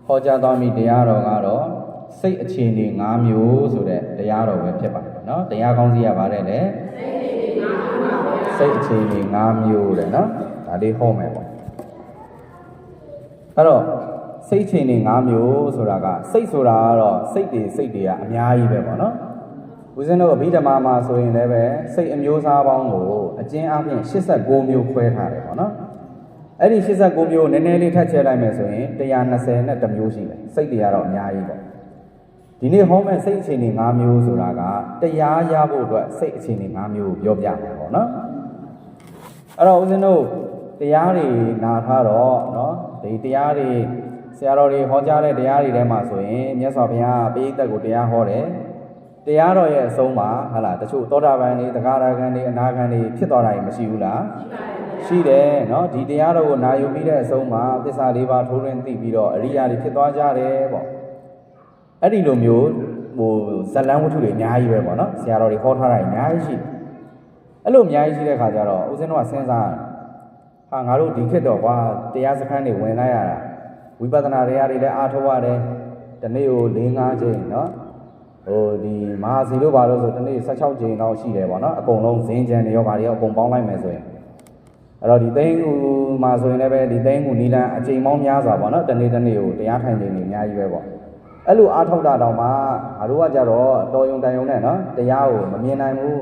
ဟောကြားတော်မူတရားတော်ကတော့စိတ်အခြေအနေ၅မျိုးဆိုတဲ့တရားတော်ပဲဖြစ်ပါတယ်နော်တရားကောင်းစီရပါတယ်လေစိတ်အခြေအနေ၅မျိုးတဲ့နော်ဒါလေးဟောမယ်ပေါ့အဲ့တော့စိတ်အခြေအနေ၅မျိုးဆိုတာကစိတ်ဆိုတာကတော့စိတ်တွေကအများကြီးပဲပေါ့နော်ဦးဇင်းတို့အဘိဓမ္မာမှာဆိုရင်လည်းပဲစိတ်အမျိုးအစားပေါင်းကိုအကျဉ်းအားဖြင့်86မျိုးခွဲထားတယ်ပေါ့နော်အဲ့ဒီ86မျိုးနည်းနည်းလေးထပ်ချဲလိုက်မယ်ဆိုရင်120မျိုးရှိတယ်စိတ်တွေကတော့အများကြီးပေါ့ဒီနေ့ဟောမဲ့စိတ်အခြေအနေ၅မျိုးဆိုတာကတရားရဖို့အတွက်စိတ်အခြေအနေ၅မျိုးကိုပြောပြမှာပေါ့နော်အဲ့တော့ဦးဇင်းတို့တရားတွေနာထားတော့နော်ဒီတရားတွေဆရာတော်တွေဟောကြားတဲ့တရားတွေထဲမှာဆိုရင်မြတ်စွာဘုရားပိဋကတ်ကိုတရားဟောတယ်တရားတော်ရဲ့အဆုံးမှာဟာလားတချို့သောတာပန်တွေသဂရဂန်တွေအနာဂန်တွေဖြစ်သွားတာမရှိဘူးလားရှိတယ်နော်ဒီတရားတော်ကိုနာယူပြီးတဲ့အဆုံးမှာသစ္စာ၄ပါးထိုးထွင်းသိပြီးတော့အရိယာတွေဖြစ်သွားကြတယ်ပေါ့အဲ့ဒီလိုမျိုးဟိုဇလန်းဝတ္ထုတွေအများကြီးပဲပေါ့နော်ဆရာတော်တွေဟောထားတာအများကြီးရှိအဲ့လိုအများကြီးရှိတဲ့ခါကျတော့ဦးဇင်းတို့ကစဉ်းစားဟာငါတို့ဒီခေတ်တော့ကွာတရားစခန်းတွေဝင်လိုက်ရတာဝိပဿနာတရားတွေလည်းအားထုတ်ရတယ်ဒီနေ့ကို၄-၅ချိန်နော်ဟိုဒီမဟာစီတို့ဘာလို့ဆိုဒီနေ့16ချိန်လောက်ရှိတယ်ပေါ့နော်အကုန်လုံးဇင်းကြံတွေရောဘာတွေရောအကုန်ပေါင်းလိုက်မယ်ဆိုရင်အဲ့တော့ဒီသိန်းကူမှာဆိုရင်လည်းပဲဒီသိန်းကူနီလန်အချိန်ပေါင်းများစွာပေါ့နော်တနေ့ကိုတရားထိုင်ချိန်တွေအများကြီးပဲပေါ့အဲ့လိုအားထုတ်တာတောင်မှငါတို့ကကြတော့တော်ယုံတန်ယုံနဲ့နော်တရားကိုမမြင်နိုင်ဘူး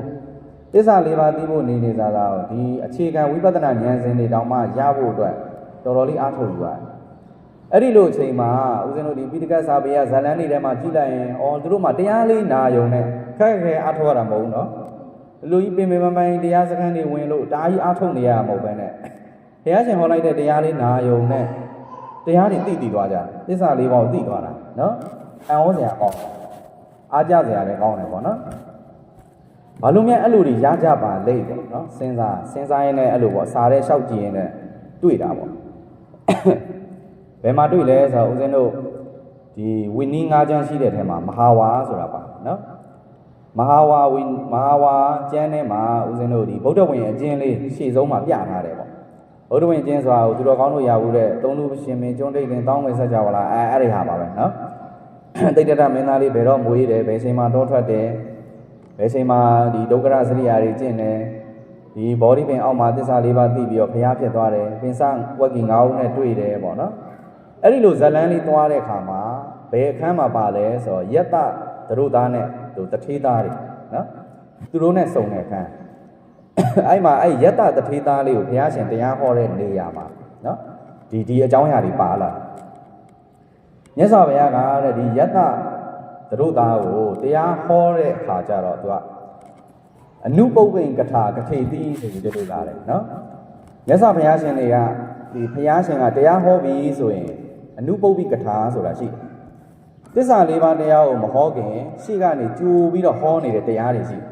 သစ္စာ၄ပါးသိဖို့နေစားတာဒီအခြေခံဝိပဿနာဉာဏ်စဉ်တွေတောင်မှရဖို့အတွက်တော်တော်လေးအားထုတ်ယူရတယ်အဲ့ဒီလိုအချိန်မှာဦးဇင်းတို့ဒီပိဋကတ်စာပေရဇာလန်းတွေထဲမှာကြည့်လိုက်ရင်အော်သူတို့မှတရားလေးနာယုံနဲ့ခက်ခဲအားထုတ်ရတာမဟုတ်ဘူးနော်လူကြီးပင်ပင်ပန်းပန်းတရားစခန်းတွေဝင်လို့တားကြီးအားထုတ်နေရမှာမဟုတ်ပဲနဲ့ဘုရားရှင်ဟောလိုက်တဲ့တရားလေးနာယုံနဲ့တရားတွေသိသွားကြတယ်သစ္စာ၄ပါးကိုသိသွားတာနော်အံ့ဩစရာကောင်းအားကြစရာလည်းကောင်းတယ်ပေါ့နော်ဘာလို့များအဲ့လိုတွေရကြပါလိမ့်တယ်နော်စဉ်းစားရင်းနဲ့အဲ့လိုပေါ့စားတဲ့လျှောက်ကြည့်ရင်းနဲ့တွေ့တာပေါ့ဘယ်မှာတွေ့လဲဆိုတော့ဦးဇင်းတို့ဒီဝိနည်း၅ကျမ်းရှိတဲ့ထဲမှာမဟာဝါဆိုတာပါနော်မဟာဝါကျမ်းထဲမှာဦးဇင်းတို့ဒီဗုဒ္ဓဝင်အကျဉ်းလေးရှေ့ဆုံးမှာပြထားတယ်ပေါ့ဗုဒ္ဓဝင်ကျမ်းဆိုတာကိုသူတော်ကောင်းတို့ရဘူးတဲ့သုံးလူရှင်မင်းကျွန်းတိတ်တင်တောင်းဝင်ဆက်ကြပါလားအဲ့ဒီဟာပါပဲနော်တိတ်တမင်းသားလေးဘယ်တော့မွေးတယ်ဘယ်ချိန်မှာတောထွက်တယ်ဘယ်ချိန်မှာဒီဒုက္ခရစရိယာတွေကျင့်တယ်ဒီဘောဓိပင်အောက်မှာသစ္စာ၄ပါးသိပြီးတော့ဘုရားဖြစ်သွားတယ်ပင်စဝက်ကီ၅ဦးနဲ့တွေ့တယ်ပေါ့နော်အဲ့ဒီလိုဇလန်းလေးသွားတဲ့အခါမှာဘယ်အခန်းမှာပါလဲဆိုတော့ယတ္တသရုသားနဲ့သူတထေးသားတွေနော်သူတို့နဲ့စုံတဲ့အခန်းအဲ့မှာအဲ့ယတ္တတထေးသားလေးကိုဘုရားရှင်တရားဟောတဲ့နေရာမှာနော်ဒီအကြောင်းအရာတွေပါလာမြတ်စွာဘုရားကတဲ့ဒီယတ္တသရုသားကိုတရားဟောတဲ့အခါကျတော့သူကအနုပုပ္ပိန်ကထာကထေတိဆိုပြီးတို့လာတယ်နော်မြတ်စွာဘုရားရှင်တွေကဒီဘုရားရှင်ကတရားဟောပြီးဆိုရင်အနုပုပ္ပိကထာဆိုတာရှိတယ်သစ္စာ၄ပါးတရားကိုမဟောခင်ရှေ့ကနေကြိုပြီးတော့ဟောနေတဲ့တရားတွေရှိတယ်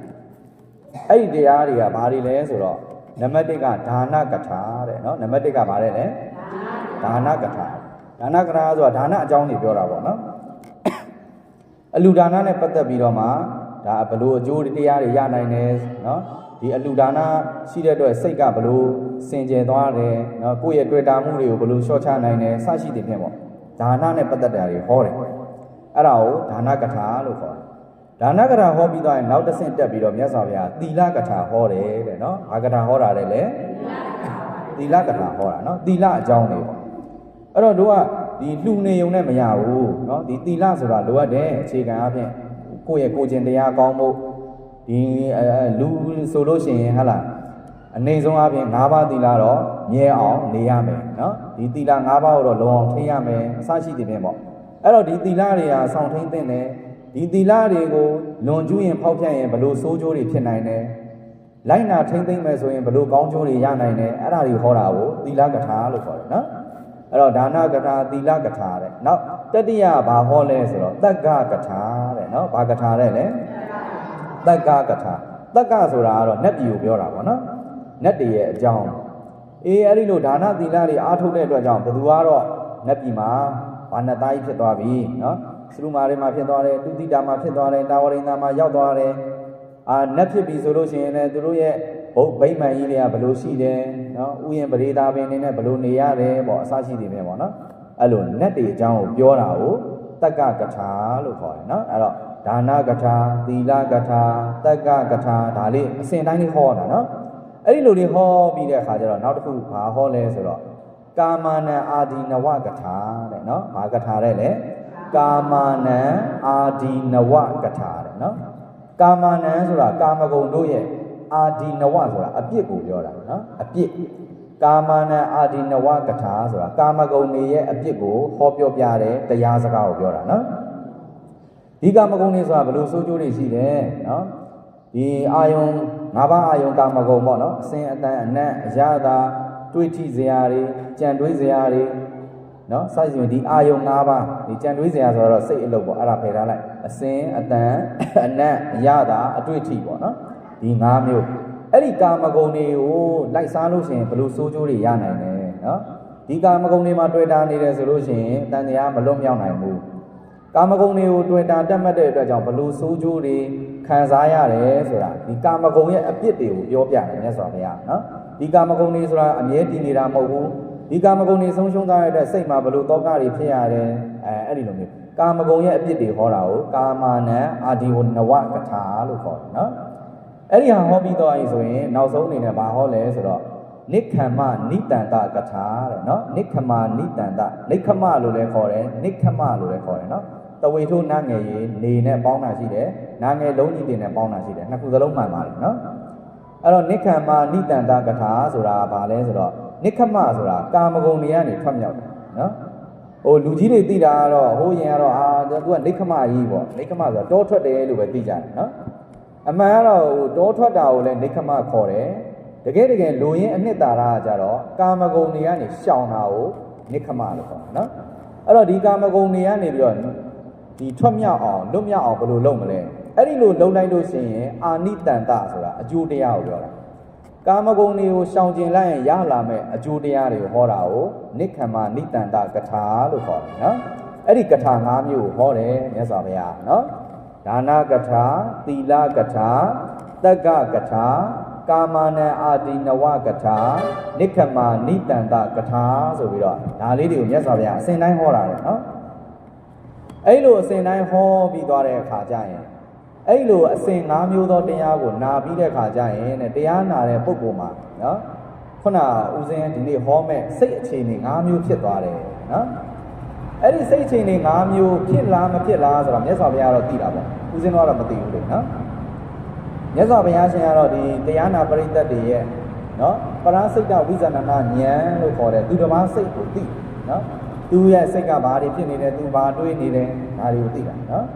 အဲ့ဒီတရားတွေကဘာတွေလဲဆိုတော့နံပါတ်1ကဒါနကထာတဲ့နော်နံပါတ်1ကဘာလဲလဲဒါနကထာဆိုတာဒါနအကြောင်းတွေပြောတာပေါ့နော်အလူဒါနနဲ့ပတ်သက်ပြီးတော့မှဒါဘလို့အကျိုးတရားတွေရနိုင်တယ်နော်ဒီအလူဒါနရှိတဲ့အတွက်စိတ်ကဘလို့စင်ကြယ်သွားတယ်နော်ကိုယ့်ရဲ့တွေ့တာမှုတွေကိုဘလို့လျှော့ချနိုင်တယ်စရှိတဲ့ဖြင့်ပေါ့ဒါနနဲ့ပတ်သက်တာတွေဟောတယ်အဲ့ဒါကိုဒါနကထာလို့ခေါ်တယ်ဒါနကထာဟောပြီးတော့နောက်တစ်ဆင့်တက်ပြီးတော့မြတ်စွာဘုရားသီလကထာဟောတယ်တဲ့နော်ဘာကထာဟောတာလဲသီလကထာဟောတာနော်သီလအကြောင်းတွေပေါ့အဲ့တော့တို့ကဒီလှူနေုံနဲ့မရဘူးเนาะဒီသီလဆိုတာလိုအပ်တယ်အခြေခံအဖြစ်ကိုယ့်ရဲ့ကိုယ်ကျင့်တရားကောင်းဖို့ဒီလူဆိုလို့ရှိရင်ဟာလားအနေဆုံးအပြင်၅ပါးသီလတော့မြဲအောင်နေရမယ်เนาะဒီသီလ၅ပါးကိုတော့လုံအောင်ထိန်းရမယ်အစရှိတဲ့ပြင်ပေါ့အဲ့တော့ဒီသီလတွေကစောင့်ထိန်းသင့်တယ်ဒီသီလတွေကိုလွန်ကျူးရင်ဖောက်ဖျက်ရင်ဘလို့ဆိုးကျိုးတွေဖြစ်နိုင်တယ်လိုက်နာထိန်းသိမ်းမယ်ဆိုရင်ဘလို့ကောင်းကျိုးတွေရနိုင်တယ်အဲ့ဒါတွေဟောတာကိုသီလကထာလို့ခေါ်တယ်เนาะအဲ့တော့ဒါနကထာသီလကထာတဲ့နောက်တတိယဘာဟောလဲဆိုတော့တက္ကကထာတဲ့နော်ဘာကထာတဲ့လဲတက္ကကထာတက္ကဆိုတာကတော့နတ်ပြည်ကိုပြောတာပေါ့နော်နတ်တည်းရဲ့အကြောင်းအဲ့ဒီလိုဒါနသီလတွေအားထုတ်တဲ့အတွက်ကြောင့်ဘသူကတော့နတ်ပြည်မှာဘာနတ်သားကြီးဖြစ်သွားပြီနော်သရုမာရိမှာဖြစ်သွားတယ်တုတိတာမှာဖြစ်သွားတယ်တာဝရိန္ဒာမှာရောက်သွားတယ်နတ်ဖြစ်ပြီဆိုလို့ရှိရင်လည်းသူတို့ရဲ့ဘုတ်ဗိမာန်ကြီးတွေကဘလို့ရှိတယ်နော်ဥယျာဉ်ပရိဒါပင်နေနဲ့ဘလို့နေရတယ်ပေါ့အစရှိတယ်ပဲပေါ့နော် အဲ့လိုနတ်တွေအကြောင်းကိုပြောတာကိုတက္ကကထာလို့ခေါ်တယ်နော်အဲ့တော့ဒါနကထာသီလကထာတက္ကကထာဒါလေးအစဉ်တိုင်းလေးဟောတာနော်အဲ့ဒီလိုလေးဟောပြီးတဲ့အခါကျတော့နောက်တစ်ခုဘာဟောလဲဆိုတော့ကာမနံအာဒီနဝကထာတဲ့နော်ဘာကထာတဲ့လဲကာမနံအာဒီနဝကထာတဲ့နော်ကာမနံဆိုတာကာမဂုဏ်တို့ရဲ့အာဒီနဝဆိုတာအပြစ်ကိုပြောတာနော်အပြစ်ကာမနံအာဒီနဝကထာဆိုတာကာမဂုဏ်တွေရဲ့အပြစ်ကိုဟောပြောပြတဲ့တရားစကားကိုပြောတာနော်ဒီကာမဂုဏ်တွေဆိုတာဘယ်လိုဆိုးကျိုးတွေရှိတယ်နော်ဒီအာယုံ၅ပါးအာယုံကာမဂုဏ်ပေါ့နော်အစဉ်အတန်အနတ်အရသာတွေးထိစရာတွေကြံတွေးစရာတွေနော်စသဖြင့်ဒီအာယုံ၅ပါးဒီကြံတွေးစရာဆိုတော့စိတ်အလုပ်ပေါ့အဲ့ဒါဖယ်ထားလိုက်အစဉ်အတန်အနတ်အရသာအတွေ့အထိပေါ့နော်ဒီ၅မျိုးအဲ့ဒီကာမဂုဏ်တွေကိုလိုက်စားလို့ရှိရင်ဘယ်လိုဆိုးကျိုးတွေရနိုင်လဲနော်ဒီကာမဂုဏ်တွေမှာတွေ့တာနေတယ်ဆိုလို့ရှိရင်တန်တရားမလွတ်မြောက်နိုင်ဘူးကာမဂုဏ်တွေကိုတွေ့တာတက်မှတ်တဲ့အတွက်ကြောင့်ဘယ်လိုဆိုးကျိုးတွေခံစားရတယ်ဆိုတာဒီကာမဂုဏ်ရဲ့အပြစ်တွေကိုပြောပြတယ်မြတ်စွာဘုရားနော်ဒီကာမဂုဏ်တွေဆိုတာအမြဲတည်နေတာမဟုတ်ဘူးဒီကာမဂုဏ်တွေဆုံးရှုံးသွားရတဲ့စိတ်မှာဘယ်လိုတောကတွေဖြစ်ရတယ်အဲ့ဒီလိုမျိုးကာမဂုဏ်ရဲ့အပြစ်တွေဟောတာကိုကာမနံအာဒီဝနဝကထာလို့ခေါ်တယ်နော်အဲ့ဒီဟာဟောပြီးတော့ရင်ဆိုရင်နောက်ဆုံးအနေနဲ့ဘာဟောလဲဆိုတော့နိခမနိတန္တကထာတဲ့နော်နိခမနိတန္တနိခမလို့လည်းခေါ်တယ်နိခမလို့လည်းခေါ်တယ်နော်တဝေထုနာငယ်ရေနေနဲ့ပေါင်းတာရှိတယ်နာငယ်လုံးကြီးတင်နဲ့ပေါင်းတာရှိတယ်နှစ်ခုစလုံးမှန်ပါတယ်နော်အဲ့တော့နိခမနိတန္တကထာဆိုတာဘာလဲဆိုတော့နိခမဆိုတာကာမဂုဏ်တွေကနေထွက်မြောက်တယ်နော်ဟိုလူကြီးတွေသိတာကတော့ဟိုရင်ကတော့သူကနိခမကြီးပေါ့နိခမဆိုတာတောထွက်တယ်လို့ပဲသိကြတယ်နော်အမှန်ကတော့တောထွက်တာကိုလည်းနိခမခေါ်တယ်တကယ်လူရင်းအနှစ်သာရကကြတော့ကာမဂုဏ်တွေကနေရှောင်တာကိုနိခမလို့ခေါ်တယ်နော်အဲ့တော့ဒီကာမဂုဏ်တွေကနေပြီးတော့ဒီထွက်မြောက်အောင်လွတ်မြောက်အောင်ဘယ်လိုလုပ်မလဲအဲ့ဒီလိုလုပ်လိုက်လို့ရှိရင်အာနိတန္တဆိုတာအကျိုးတရားကိုပြောတာကာမဂုဏ်တွေကိုရှောင်ကျင်လိုက်ရင်ရလာမဲ့အကျိုးတရားတွေကိုဟောတာကိုနိခမနိတန္တကထာလို့ခေါ်တယ်နော်အဲ့ဒီကထာ၅မျိုးကိုဟောတယ်မြတ်စွာဘုရားနော်ဒါနကထာသီလကထာတက္ကကထာကာမနံအာဒီနဝကထာနိခမနိတန္တကထာဆိုပြီးတော့ဒါလေးတွေကိုမြတ်စွာဘုရားအစဉ်တိုင်းဟောတာလေနော်အဲ့လိုအစဉ်တိုင်းဟောပြီးသွားတဲ့အခါကျရင်အဲ့လိုအစဉ်၅မျိုးသောတရားကိုနာပြီးတဲ့အခါကျရင်တရားနာတဲ့ပုဂ္ဂိုလ်မှာနော်ခုနဦးဇင်းဒီနေ့ဟောမဲ့စိတ်အခြေအနေ၅မျိုးဖြစ်သွားတယ်နော်အဲ့ဒီစိတ်အခြေအနေ၅မျိုးဖြစ်လားမဖြစ်လားဆိုတော့မြတ်စွာဘုရားတော့သိတာပေါ့ဦးဇင်းတော့မသိဘူးလေနော်မြတ်စွာဘုရားရှင်ကတော့ဒီတရားနာပရိသတ်တွေရဲ့နော်ပရစိတ်တဝိဇ္ဇနာဉာဏ်လို့ခေါ်တယ်သူတစ်ပါးစိတ်ကိုသိနော်သူရဲ့စိတ်ကဘာတွေဖြစ်နေတယ်သူဘာတွေးနေတယ်ဒါတွေကိုသိတာနော်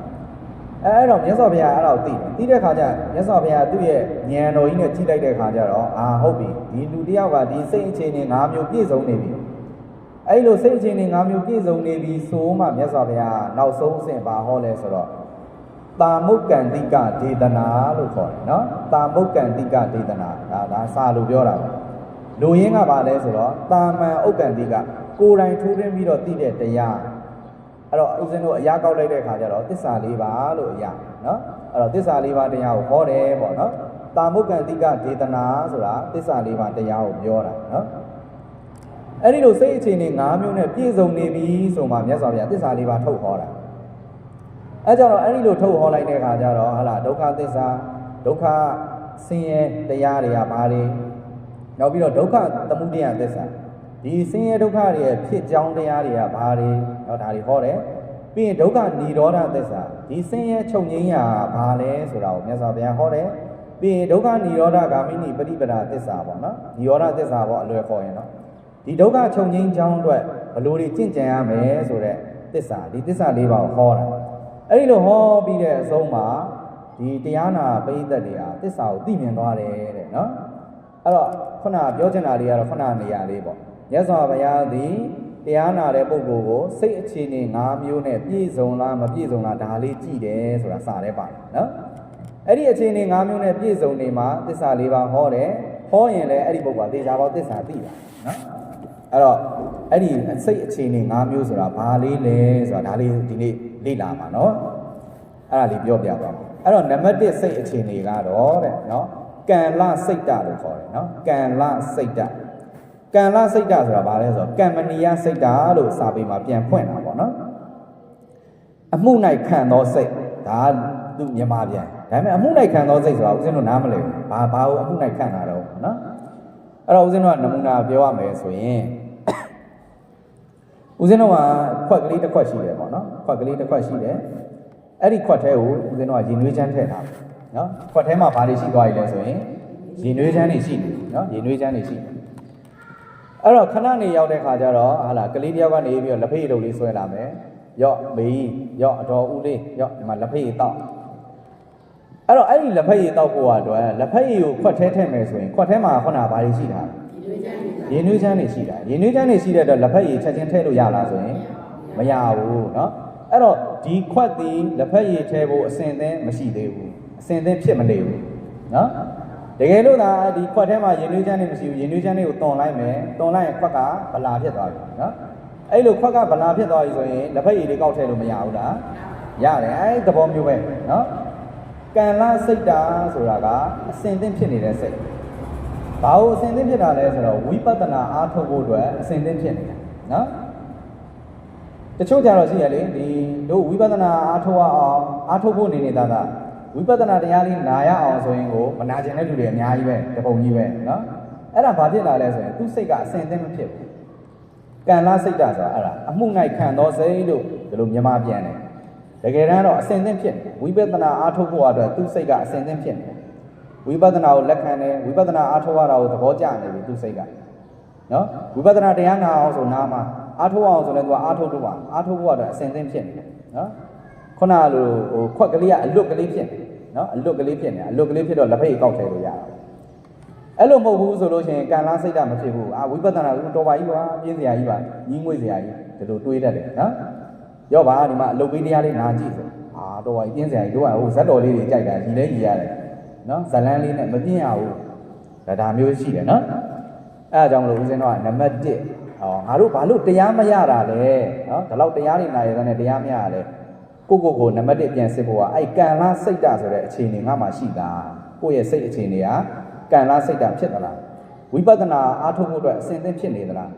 အဲ့တော့မြတ်စွာဘုရားအဲ့ဒါကိုသိတယ်သိတဲ့ခါကျမြတ်စွာဘုရားသူ့ရဲ့ဉာဏ်တော်ကြီးနဲ့ကြည့်လိုက်တဲ့ခါကျတော့ဟုတ်ပြီဒီလူတစ်ယောက်ကဒီစိတ်အခြေအနေ၅မျိုးပြည့်စုံနေပြီအဲ့လိုစိတ်အခြေအနေ၅မျိုးပြည့်စုံနေပြီဆိုမှမြတ်စွာဘုရားနောက်ဆုံးအဆင့်ဘာဟောလဲဆိုတော့တာမုတ်ကံတိကဒေသနာလို့ခေါ်တယ်နော်တာမုတ်ကံတိကဒေသနာဒါစာလို့ပြောတာပဲလူရင်းကဘာလဲဆိုတော့တာမန်ဥက္ကံတိကကိုယ်တိုင်ထိုးထွင်းပြီးတော့သိတဲ့တရားအဲ့တော့ဦးဇင်းတို့အရာကောက်လိုက်တဲ့ခါကျတော့သစ္စာ၄ပါးလို့အရာနော်အဲ့တော့သစ္စာ၄ပါးတရားကိုဟောတယ်ပေါ့နော်တာမုတ်ကံတိကဒေသနာဆိုတာသစ္စာ၄ပါးတရားကိုပြောတာနော်အဲ့ဒီလိုစိတ်အခြေအနေ၅မျိုးနဲ့ပြည့်စုံနေပြီဆိုမှမြတ်စွာဘုရားသစ္စာ၄ပါးထုတ်ဟောတာအဲကြောင့်တော့အဲ့ဒီလိုထုတ်ဟောလိုက်တဲ့အခါကျတော့ဟာလားဒုက္ခသစ္စာဒုက္ခဆင်းရဲတရားတွေကဘာတွေနောက်ပြီးတော့ဒုက္ခသမုဒယသစ္စာဒီဆင်းရဲဒုက္ခတွေရဲ့ဖြစ်ကြောင်းတရားတွေကဘာတွေတော့ဒါတွေဟောတယ်ပြီးရင်ဒုက္ခនិရောဓသစ္စာဒီဆင်းရဲချုပ်ငြိမ်းရာဘာလဲဆိုတာကိုမြတ်စွာဘုရားဟောတယ်ပြီးရင်ဒုက္ခនិရောဓဂါမိနိပฏิပဒါသစ္စာပေါ့နော်និရောဓသစ္စာပေါ့အလွယ်ခေါ်ရင်နော်ဒီဒုက္ခချုပ်ငြိမ်းကြောင်းအတွက်ဘယ်လိုတွေကျင့်ကြံရမယ်ဆိုတဲ့သစ္စာဒီသစ္စာ၄ပါးကိုဟောတာအဲ့ဒီလိုဟောပြီးတဲ့အဆုံးမှာဒီတရားနာပရိသတ်တွေကသစ္စာကိုသိမြင်သွားတယ်တဲ့နော်အဲ့တော့ခုနပြောချင်တာတွေကတော့ခုနနေရာလေးပေါ့မြတ်စွာဘုရားသည်တရားနာတဲ့ပုဂ္ဂိုလ်ကိုစိတ်အခြေအနေ၅မျိုးနဲ့ပြည့်စုံလားမပြည့်စုံလားဒါလေးကြည့်တယ်ဆိုတာစာထဲပါတယ်နော်အဲ့ဒီအခြေအနေ၅မျိုးနဲ့ပြည့်စုံနေမှာသစ္စာ၄ပါးဟောတယ်ဟောရင်လည်းအဲ့ဒီပုဂ္ဂိုလ်ကသေချာပေါက်သစ္စာသိတာနော်အဲ့တော့အဲ့ဒီစိတ်အခြေအနေ၅မျိုးဆိုတာဘာလေးလဲဆိုတာဒါလေးဒီနေ့လေ့လာမှာနော်အဲ့ဒါလေးပြောပြသွားမယ်အဲ့တော့နံပါတ်1စိတ်အခြေအနေကတော့တဲ့နော်ကံလစိတ်တလို့ခေါ်တယ်နော်ကံလစိတ်တ ကန်လာစိတ်ဓာတ်ဆိုတာဘာလဲဆိုတော့ကမ္မနီယစိတ်ဓာတ်လို့စာပေမှာပြန်ဖွင့်တာပေါ့နော်အမှု၌ခံသောစိတ်ဒါသူမြန်မာပြန်ဒါပေမဲ့အမှု၌ခံသောစိတ်ဆိုတာဦးဇင်းတို့နားမလည်ဘူးဘာကိုအမှု၌ခံတာတော့နော်အဲ့တော့ဦးဇင်းတို့ကနမူနာပြောရမယ်ဆိုရင်ဦးဇင်းတို့ကခွက်ကလေးတစ်ခွက်ရှိတယ်ပေါ့နော်ခွက်ကလေးတစ်ခွက်ရှိတယ်အဲ့ဒီခွက်ထဲကိုဦးဇင်းတို့ကရေနွေးချမ်းထည့်ထားတယ်နော်ခွက်ထဲမှာဘာတွေရှိသွားပြီလဲဆိုရင်ရေနွေးချမ်းတွေရှိတယ်နော်ရေနွေးချမ်းတွေရှိတယ်အဲ့တော့ခဏနေရောက်တဲ့ခါကျတော့ဟာလာကလေးတယောက်ကနေပြီးတော့လက်ဖေးတုပ်လေးဆွဲလာမယ်ရော့မေးရော့အတော်ဦးလေးရော့ဒီမှာလက်ဖေးတောက်အဲ့တော့အဲ့ဒီလက်ဖက်ရည်တောက်ဖို့အတွက်လက်ဖက်ရည်ကိုခွက်ထဲထည့်မယ်ဆိုရင်ခွက်ထဲမှာခုနကဘာတွေရှိတာရေနွေးချမ်းတွေရှိတာရေနွေးချမ်းတွေရှိတဲ့အတွက်လက်ဖက်ရည်ချက်ချင်းထည့်လို့ရလားဆိုရင်မရဘူးเนาะအဲ့တော့ဒီခွက်ဒီလက်ဖက်ရည်ထည့်ဖို့အစင်သင်းမရှိသေးဘူးအစင်သင်းဖြစ်မနေဘူးเนาะတကယ်လို့သာဒီခွက်ထဲမှာရေနွေးချမ်းတွေမရှိဘူးရေနွေးချမ်းတွေကိုတွန်လိုက်မယ်တွန်လိုက်ရင်ခွက်ကဗလာဖြစ်သွားပြီเนาะအဲ့လိုခွက်ကဗလာဖြစ်သွားပြီဆိုရင်လက်ဖက်ရည်တွေကောက်ထည့်လို့မရဘူးလားရတယ်အဲ့သဘောမျိုးပဲเนาะကံလာစိတ်တာဆိုတာကအစင်သင့်ဖြစ်နေတဲ့စိတ်ဘာလို့အစင်သင့်ဖြစ်တာလဲဆိုတော့ဝိပဿနာအားထုတ်ဖို့အတွက်အစင်သင့်ဖြစ်နေတာနော်တချို့ကြတော့ရှိရလေဒီတို့ဝိပဿနာအားထုတ်အောင်အားထုတ်ဖို့နေနေတာကဝိပဿနာတရားလေးနာရအောင်ဆိုရင်ကိုမနာကျင်တဲ့လူတွေအများကြီးပဲတပုံကြီးပဲနော်အဲ့ဒါဘာဖြစ်လာလဲဆိုရင်သူ့စိတ်ကအစင်သင့်မဖြစ်ဘူးကံလာစိတ်တာဆိုတာအဲ့ဒါအမှု၌ခံသောစိတ်လို့ဒီလိုမြန်မာပြန်တယ်တကယ်တမ်းတော့အစင်သင့်ဖြစ်ဝိပဿနာအားထုတ်ဖို့အတွက်သူ့စိတ်ကအစင်သင့်ဖြစ်နေဝိပဿနာကိုလက်ခံတယ်ဝိပဿနာအားထုတ်ရတာကိုသဘောကျနေပြီသူ့စိတ်ကနော်ဝိပဿနာတရားနာအောင်ဆိုနာမှာအားထုတ်အောင်ဆိုလည်းသူကအားထုတ်တော့ပါအားထုတ်ဖို့အတွက်အစင်သင့်ဖြစ်နေတယ်နော်ခုနလိုခွက်ကလေးကအလွတ်ကလေးဖြစ်နေနော်အလွတ်ကလေးဖြစ်နေအလွတ်ကလေးဖြစ်တော့လက်ဖက်ကြီးကောက်ထည့်လို့ရတာအဲ့လိုမဟုတ်ဘူးဆိုလို့ရှိရင်ကံလားစိတ်ဓာတ်မဖြစ်ဘူးဝိပဿနာကတော်ပါကြီးပါပြင်းစရာကြီးပါကြီးငွေ့စရာကြီးဒီလိုတွေးတတ်တယ်နော်ရော့ပါဒီမှာအလုပ်ပေးတရားလေးနာကြည့်ဆိုတော့ပါပြင်းစရာကြီးတို့ကဟိုဇက်တော်လေးတွေကြိုက်တာဒီလဲကြီးရတယ်နော်ဇလန်းလေးနဲ့မပြင်းရဘူးဒါမျိုးရှိတယ်နော်အဲအကြောင်းမလို့ဦးဇင်းတော့နံပါတ်1ငါတို့ဘာလို့တရားမရတာလဲနော်ဒီလောက်တရားတွေနာရတဲ့တရားမရရလဲကိုနံပါတ်1ပြန်စစ်ဖို့ကအဲ့ကံလားစိတ်ဓာတ်ဆိုတဲ့အခြေအနေငါမှရှိတာကိုယ့်ရဲ့စိတ်အခြေအနေကကံလားစိတ်ဓာတ်ဖြစ်သလားဝိပဿနာအားထုတ်ဖို့အတွက်အစဉ်သင့်ဖြစ်နေသလား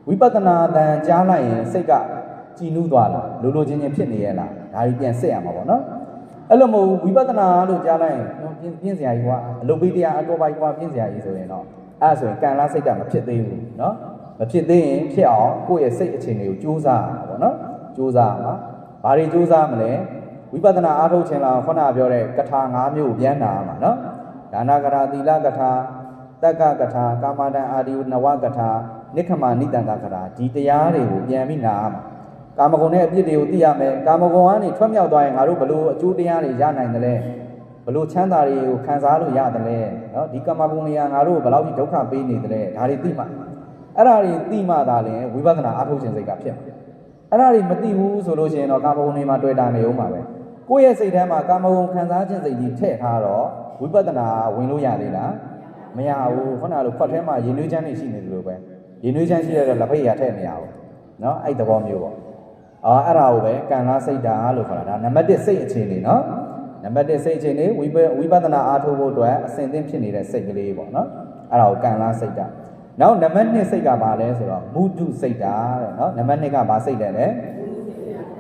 ဝိပဿနာတန်ကြားလိုက်ရင်စိတ်ကကြည်နူးသွားလားလိုချင်းချင်းဖြစ်နေရဲ့လားဒါကြီးပြန်စစ်ရမှာပေါ့နော်အဲ့လိုမဟုတ်ဝိပဿနာလို့ကြားလိုက်ရင်ပြင်းစရာကြီးကွာအလုပ်ပေးတရားအတော်ပါကြီးကွာပြင်းစရာကြီးဆိုရင်တော့အဲ့ဆိုရင်ကံလားစိတ်ဓာတ်မဖြစ်သေးဘူးနော်မဖြစ်သေးရင်ဖြစ်အောင်ကိုယ့်ရဲ့စိတ်အခြေအနေကိုကြိုးစားရမှာပေါ့နော်ကြိုးစားမှာဘာတွေကြိုးစားမလဲဝိပဿနာအားထုတ်ခြင်းလားခုနပြောတဲ့ကထာ5မျိုးကိုပြန်နာရမှာနော်ဒါနကထာသီလကထာတက္ကကထာကာမတံအာဒီနဝကထာနိခမနိတန္တကထာဒီတရားတွေကိုပြန်ပြီးနာရမှာကာမဂုဏ်နဲ့အပြစ်တွေကိုသိရမယ်ကာမဂုဏ်ကနေထွက်မြောက်သွားရင်ငါတို့ဘလို့အကျိုးတရားတွေရနိုင်တယ်လဲဘလို့ချမ်းသာတွေကိုခံစားလို့ရတယ်လဲနော်ဒီကာမဂုဏ်တွေကငါတို့ဘယ်လောက်ထိဒုက္ခပေးနေတယ်လဲဒါတွေသိမှအဲ့ဒါတွေသိမှသာလျှင်ဝိပဿနာအားထုတ်ခြင်းစိတ်ကဖြစ်မှာအဲ့ဒါတွေမသိဘူးဆိုလို့ရှိရင်တော့ကာမဂုဏ်တွေမှာတွေ့တာနေဦးမှာပဲကိုယ့်ရဲ့စိတ်ထဲမှာကာမဂုဏ်ခံစားခြင်းစိတ်ကြီးထည့်ထားတော့ဝိပဿနာဝင်လို့ရသေးလားမရဘူးခုနကလိုခွက်ထဲမှာရေနွေးချမ်းနေရှိနေတယ်လို့ပဲရေနွေးချမ်းရှိတဲ့လက်ဖက်ရထည့်မရဘူးနော်အဲ့သဘောမျိုးပေါ့အဲ့ဒါကိုပဲကံလားစိတ်ဓာတ်လို့ခေါ်တာဒါနံပါတ်1စိတ်အခြေအနေနော်နံပါတ်1စိတ်အခြေအနေဝိပဿနာအားထုတ်ဖို့အတွက်အစဉ်သင့်ဖြစ်နေတဲ့စိတ်ကလေးပေါ့နော်အဲ့ဒါကိုကံလားစိတ်ဓာတ်နောက်နံပါတ်2စိတ်ကဘာလဲဆိုတော့မုဒုစိတ်ဓာတ်တဲ့နော်နံပါတ်2ကဘာစိတ်လ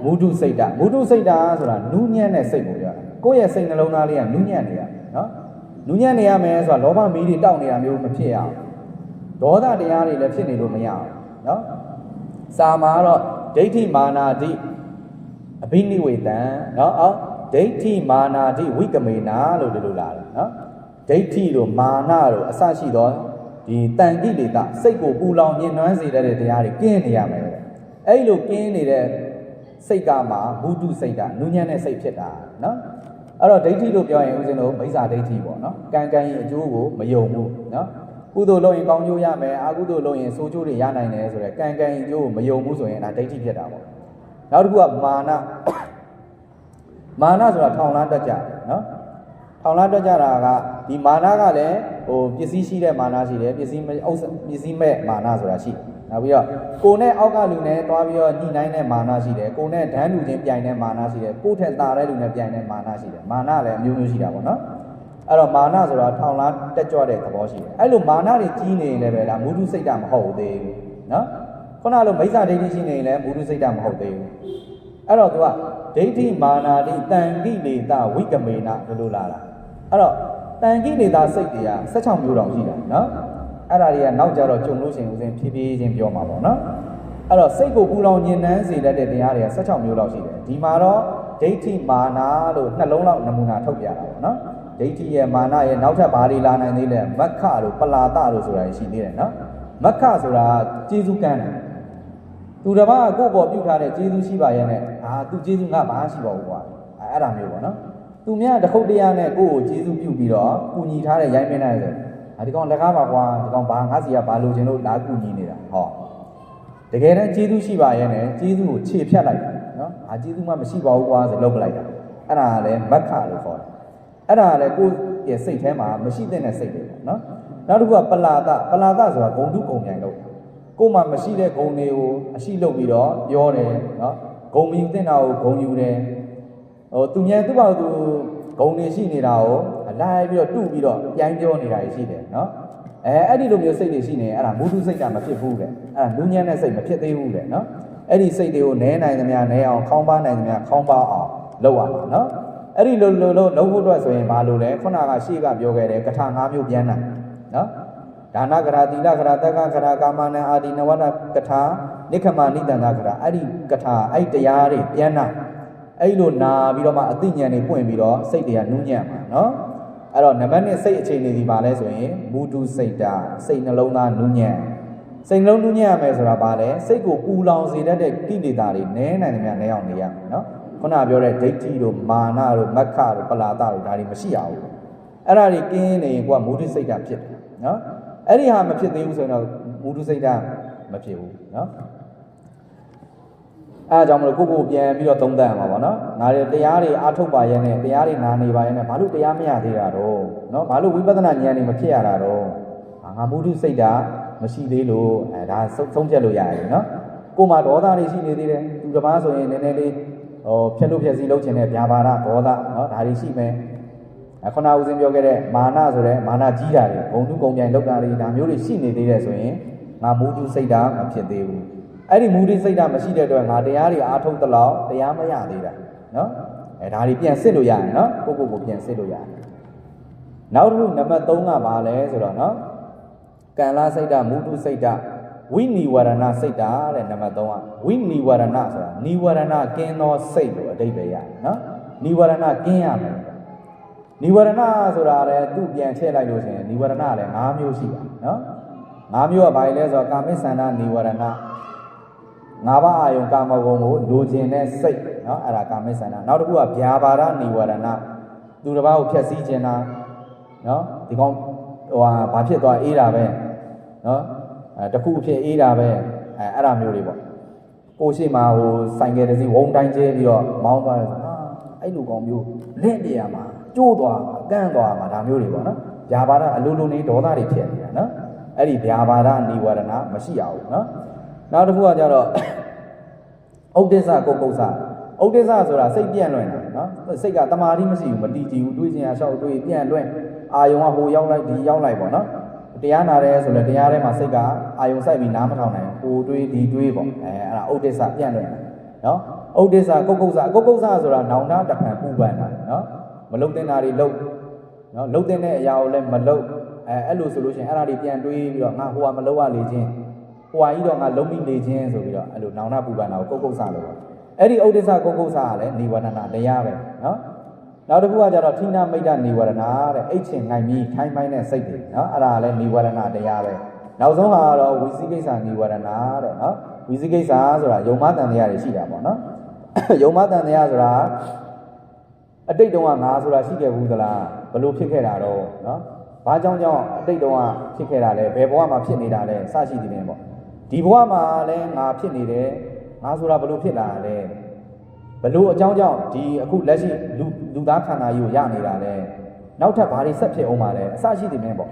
ဲမုဒုစိတ်ဓာတ်မုဒုစိတ်ဓာတ်ဆိုတာနူးညံ့တဲ့စိတ်ကိုပြောတာကိုယ့်ရဲ့စိတ်နှလုံးသားလေးကနူးညံ့နေတာနော်နူးညံ့နေရမယ်ဆိုတာလောဘမီးတွေတောက်နေတာမျိုးမဖြစ်ရအောင်ဒေါသတရားတွေလည်းဖြစ်နေလို့မရအောင်နော်စာမှာတော့ဒိဋ္ဌိမာနာတိအဘိနိဝေတံနော်ဒိဋ္ဌိမာနာတိဝိကမေနာလို့ဒီလိုလာတယ်နော်ဒိဋ္ဌိတို့မာနတို့အစရှိသောဒီတန်တိလေတစိတ်ကိုပူလောင်ညှဉ်းနှွမ်းစေတဲ့တရားတွေကင်းနေရမယ်အဲ့လိုကင်းနေတဲ့စိတ်ကမှဘုဒ္ဓစိတ်ကနုညံ့တဲ့စိတ်ဖြစ်တာနော်အဲ့တော့ဒိဋ္ဌိလို့ပြောရင်ဦးဇင်းတို့မိစ္ဆာဒိဋ္ဌိပေါ့နော်ကံကံရဲ့အကျိုးကိုမယုံဘူးနော်ကုသိုလ်လုပ်ရင်ကောင်းကျိုးရမယ်အကုသိုလ်လုပ်ရင်ဆိုးကျိုးတွေရနိုင်တယ်ဆိုတော့ကံကံအကျိုးကိုမယုံဘူးဆိုရင်ဒါဒိဋ္ဌိဖြစ်တာပေါ့နောက်တစ်ခုကမာနဆိုတာထောင်လားတက်ကြတယ်နော်ထောင်လားတက်ကြတာကဒီမာနကလည်းဟိုပစ္စည်းရှိတဲ့မာနရှိတယ်ပစ္စည်းမဲ့မာနဆိုတာရှိတယ်နောက်ပြီးတော့ကိုယ်နဲ့အောက်ကလူနဲ့တွားပြီးတော့ညှိနှိုင်းတဲ့မာနရှိတယ်ကိုယ်နဲ့ဒန်းလူချင်းပြိုင်တဲ့မာနရှိတယ်ကိုယ်ထက်သာတဲ့လူနဲ့ပြိုင်တဲ့မာနရှိတယ်မာနလည်းအမျိုးမျိုးရှိတာပေါ့နော် အဲ့တော့မာနဆိုတာထောင်လားတက်ကြွတဲ့သဘောရှိတယ်အဲ့လိုမာနတွေကြီးနေရင်လည်းပဲဒါမုဒုစိတ်ဓာတ်မဟုတ်သေးဘူးနော်ခုနလိုမိစ္ဆာဒိဋ္ဌိရှိနေရင်လည်းမုဒုစိတ်ဓာတ်မဟုတ်သေးဘူးအဲ့တော့သူကဒိဋ္ဌိမာနာတိတန်ကိလေသာဝိကမေနဘယ်လိုလာတာအဲ့တော့တန်ကိလေသာစိတ်တွေက16မျိုးတောင်ရှိတာနော်အဲ့ဒါတွေကနောက်ကြတော့ကြုံလို့ရှိရင်ဦးစင်းဖြည်းဖြည်းချင်းပြောမှာပေါ့နော်အဲ့တော့စိတ်ကိုပူလောင်ညင်နှန်းစေတတ်တဲ့တရားတွေက16မျိုးလောက်ရှိတယ်ဒီမှာတော့ဒိဋ္ဌိမာနာလို့နှလုံးလောက်နမူနာထုတ်ပြတာပေါ့နော်ဒိဋ္ဌိရဲ့မာနရဲ့နောက်ထပ်ဘာတွေလာနိုင်သေးလဲမက္ခတို့ပလာတတို့ဆိုတာရှိသေးတယ်နော်မက္ခဆိုတာကျေးဇူးကမ်းတယ်သူတစ်ပါးကိုယ့်ပေါ်ပြုထားတဲ့ကျေးဇူးရှိပါရဲ့နဲ့သူကျေးဇူးငါဘာရှိပါဘူးကွာအဲ့ဒါမျိုးပေါ့နော်သူများတခုတ်တရားနဲ့ကိုယ့်ကိုကျေးဇူးပြုပြီးတော့ကူညီထားတဲ့ရိုင်းမင်းနိုင်တယ်ဒီကောင်လက်ကားပါကွာဒီကောင်ဘာငါစီကဘာလို့ခြင်းလို့လာကူညီနေတာဟောတကယ်တမ်းကျေးဇူးရှိပါရဲ့နဲ့ကျေးဇူးကိုခြေဖြတ်လိုက်တယ်နော်ကျေးဇူးမှမရှိပါဘူးကွာဆိုလုပ်ပလိုက်တာအဲ့ဒါကလည်းမက္ခလို့ခေါ်တယ်အဲ့ဒါကလည်းကိုယ့်ရဲ့စိတ်ထဲမှာမရှိတဲ့စိတ်တွေပေါ့နော်နောက်တစ်ခုကပလာတဆိုတာဂုံတုဂုံမြိုင်လို့ကိုယ်မှမရှိတဲ့ဂုံတွေကိုအရှိလုပ်ပြီးတော့ပြောတယ်နော်ဂုံမြူတဲ့တာကိုဂုံယူတယ်သူမြန်သူ့ဘာသူဂုံတွေရှိနေတာကိုလိုက်ပြီးတော့တူပြီးတော့ပြိုင်းပြောနေတာရှိတယ်နော်အဲ့ဒီလိုမျိုးစိတ်တွေရှိနေအဲ့ဒါမုဒုစိတ်ကမဖြစ်ဘူးလေအဲ့ဒါနူးညံ့တဲ့စိတ်မဖြစ်သေးဘူးလေနော်အဲ့ဒီစိတ်တွေကိုနဲနိုင်သမျှနဲအောင်ခေါင်းပါနိုင်သမျှခေါင်းပါအောင်လုပ်ရမှာနော်အဲ့ဒီလိုလုပ်ဖို့အတွက်ဆိုရင်ဘာလို့လဲခုနကရှေ့ကပြောခဲ့တယ်ကထာ၅မျိုးပြန်တာနော်ဒါနကထာသီလကထာတက္ကကထာကာမနံအာဒီနဝတကထာနိခမနိတန္တကထာအဲ့ဒီကထာအဲ့တရားတွေပြန်တာအဲ့လိုနာပြီးတော့မှအသိဉာဏ်တွေပွင့်ပြီးတော့စိတ်တွေကနူးညံ့မှာနော်အဲ့တော့နံပါတ်1စိတ်အခြေအနေဒီပါလဲဆိုရင်မုဒုစိတ်တာစိတ်နှလုံးသားနူးညံ့စိတ်နှလုံးနူးညံ့ရမယ်ဆိုတာဘာလဲစိတ်ကိုပူလောင်စေတတ်တဲ့ကိလေသာတွေနည်းနိုင်တယ်များနည်းအောင်နေရမယ်နော်ခုနပြောတဲ့ဒိဋ္ဌိတို့မာနတို့မက္ခတို့ပလာတတို့ဒါတွေမရှိရဘူးအဲ့ဒါတွေကင်းနေရင်ကိုကမုဒုစိတ်တာဖြစ်တယ်နော်အဲ့ဒီဟာမဖြစ်သေးဘူးဆိုရင်တော့မုဒုစိတ်တာမဖြစ်ဘူးနော်အဲ့ဒါကြောင့်မလို့ကိုပြန်ပြီးတော့သုံးသပ်ရမှာပေါ့နော်ငါတွေတရားတွေအားထုတ်ပါရဲ့နဲ့တရားတွေနာနေပါရဲ့နဲ့ဘာလို့တရားမရသေးတာတော့နော်ဘာလို့ဝိပဿနာဉာဏ်တွေမဖြစ်ရတာတော့ငါမုဒုစိတ်တာမရှိသေးလို့ဒါဆုံးဖြတ်လို့ရတယ်နော်ကိုမှဒေါသတွေရှိနေသေးတယ်သူတစ်ပါးဆိုရင်နည်းနည်းလေးဖြတ်လို့ဖြတ်စီလုပ်ခြင်းနဲ့ဗျာပါဒဒေါသနော်ဒါတွေရှိမယ်ခုနဦးစင်းပြောခဲ့တဲ့မာနဆိုတဲ့မာနကြီးတာတွေဂုံတုဂုံပြိုင်လောက်တာတွေဒါမျိုးတွေရှိနေသေးတယ်ဆိုရင်ငါမုဒုစိတ်တာမဖြစ်သေးဘူးအဲ့ဒီမုဒိစိတ်ဓာတ်မရှိတဲ့အတွက်ငါတရားတွေအားထုတ်သလောက်တရားမရသေးတာနော်ဒါတွေပြန်စစ်လို့ရတယ်နော်ကိုပြန်စစ်လို့ရတယ်နောက်တစ်ခုနံပါတ်3ကဘာလဲဆိုတော့နော်ကံလာစိတ်ဓာတ်မုဒုစိတ်ဓာတ်ဝိနိဝရဏစိတ်ဓာတ်တဲ့နံပါတ်3ကဝိနိဝရဏဆိုတာနိဝရဏကင်းသောစိတ်လို့အဓိပ္ပာယ်ရတယ်နော်နိဝရဏကင်းရမယ်နိဝရဏဆိုတာလည်းသူ့ပြန်ထည့်လိုက်လို့ရှိရင်နိဝရဏလည်း5မျိုးရှိတာနော်5မျိုးကဘာလဲဆိုတော့ကာမိသန္တာနိဝရဏ၅ပါးအာယုံကာမဂုဏ်ကိုလိုချင်တဲ့စိတ်เนาะအဲ့ဒါကာမိသန္တာနောက်တစ်ခုကဗျာပါဒနိဝရဏသူတစ်ပါးကိုဖျက်ဆီးခြင်းတာเนาะဒီကောင်ဘာဖြစ်သွားအေးတာပဲเนาะတခုအဖြစ်အေးတာပဲအဲ့ဒါမျိုးတွေပေါ့ကိုရှိမှဆိုင်ကယ်တစ်စီးဝုံတိုင်းကျဲပြီးတော့မောင်းသွားတယ်ဆိုအဲ့လိုကောင်မျိုးလက်ပြရမှာကျိုးသွားမှာကန့်သွားမှာဒါမျိုးတွေပေါ့နော်ဗျာပါဒအလိုလိုနေဒေါသတွေဖြစ်နေတာနော်အဲ့ဒီဗျာပါဒနိဝရဏမရှိရဘူးနော်နောက်တစ်ခုကကြတော့ဥဒ္ဒစ္စကုက္ကုစ္စဥဒ္ဒစ္စဆိုတာစိတ်ပြန့်လွင့်တာနော်စိတ်ကတမာတိမရှိဘူးမတည်ကြည်ဘူးတွေးချင်ရလျှောက်တွေးပြန့်လွင့်အာယုံကဟိုရောက်လိုက်ဒီရောက်လိုက်ပေါ့နော်တရားနာတယ်ဆိုလည်းတရားထဲမှာစိတ်ကအာယုံစိုက်ပြီးနားမထောင်နိုင်ဘူးဟိုတွေးဒီတွေးပေါ့အဲ့ဒါဥဒ္ဒစ္စပြန့်လွင့်တာနော်ဥဒ္ဒစ္စကုက္ကုစ္စဆိုတာနောင်တတဖန်ပူပန်တာနော်မလုတ်တင်တာတွေလုတ်နော်လုတ်တင်တဲ့အရာကိုလည်းမလုတ်အဲ့လိုဆိုလို့ရှိရင်အဲ့ဒါတွေပြန်တွေးပြီးတော့ငါဟိုကမလုတ်ရလေချင်းဟိုဟာကြီးတော့ငါလုံးပြီးလေချင်းဆိုပြီးတော့အဲ့လိုနောင်တပူပန်တာကိုကုက္ကုစ္စလို့ပေါ့အဲ့ဒီဥဒိစ္စကုက္ကုစ္စကလည်းနိဝရဏတရားပဲနော်နောက်တစ်ခုကကျတော့ဌိနမိတ်တနိဝရဏတဲ့အိတ်ချင်နိုင်ပြီးထိုင်းပိုင်းတဲ့စိတ်တွေနော်အဲ့ဒါလည်းနိဝရဏတရားပဲနောက်ဆုံးကတော့ဝိသိကိစ္စနိဝရဏတဲ့နော်ဝိသိကိစ္စဆိုတာယုံမတန်တရားတွေရှိတာပေါ့နော်ယုံမတန်တရားဆိုတာအတိတ်တုန်းကငါဆိုတာရှိခဲ့ဘူးသလားဘလို့ဖြစ်ခဲ့တာတော့နော်ဘာကြောင့်အတိတ်တုန်းကဖြစ်ခဲ့တာလဲဘယ်ဘဝမှာဖြစ်နေတာလဲစရှိသည်ပင်ပေါ့ဒီဘဝမှာလည်းငါဖြစ်နေတယ်ငါဆိုတာဘလို့ဖြစ်လာလဲဘလို့အကြောင်းကြောင့်ဒီအခုလက်ရှိလူသားခန္ဓာကြီးကိုရနေတာလဲနောက်ထပ်ဘာတွေဆက်ဖြစ်အောင်ပါလဲအစရှိသည်ပင်ပေါ့